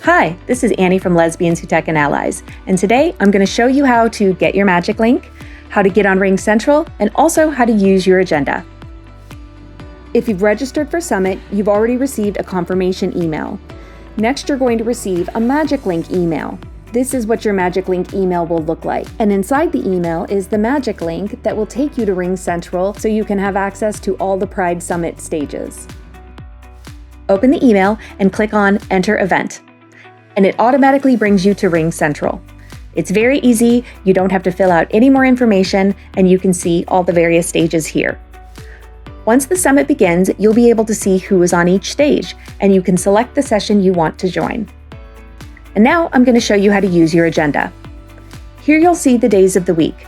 Hi, this is Annie from Lesbians Who Tech and Allies, and today I'm going to show you how to get your magic link, how to get on RingCentral, and also how to use your agenda. If you've registered for Summit, you've already received a confirmation email. Next, you're going to receive a magic link email. This is what your magic link email will look like, and inside the email is the magic link that will take you to RingCentral so you can have access to all the Pride Summit stages. Open the email and click on Enter Event, and it automatically brings you to RingCentral. It's very easy, you don't have to fill out any more information, and you can see all the various stages here. Once the summit begins, you'll be able to see who is on each stage, and you can select the session you want to join. And now I'm going to show you how to use your agenda. Here you'll see the days of the week.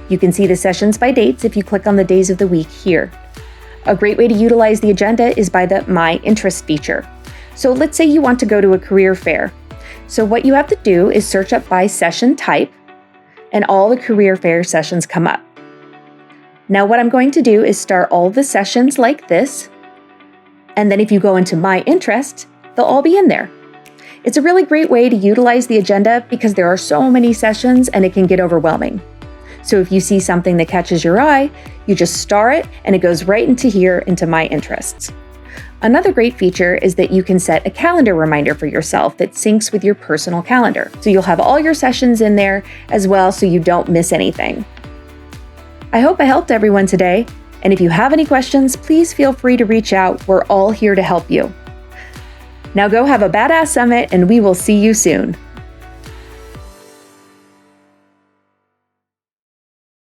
You can see the sessions by dates if you click on the days of the week here. A great way to utilize the agenda is by the My Interest feature. So let's say you want to go to a career fair. So what you have to do is search up by session type, and all the career fair sessions come up. Now what I'm going to do is start all the sessions like this, and then if you go into My Interest, they'll all be in there. It's a really great way to utilize the agenda because there are so many sessions and it can get overwhelming. So if you see something that catches your eye, you just star it and it goes right into here into My Interests. Another great feature is that you can set a calendar reminder for yourself that syncs with your personal calendar. So you'll have all your sessions in there as well so you don't miss anything. I hope I helped everyone today, and if you have any questions, please feel free to reach out. We're all here to help you. Now go have a badass summit, and we will see you soon.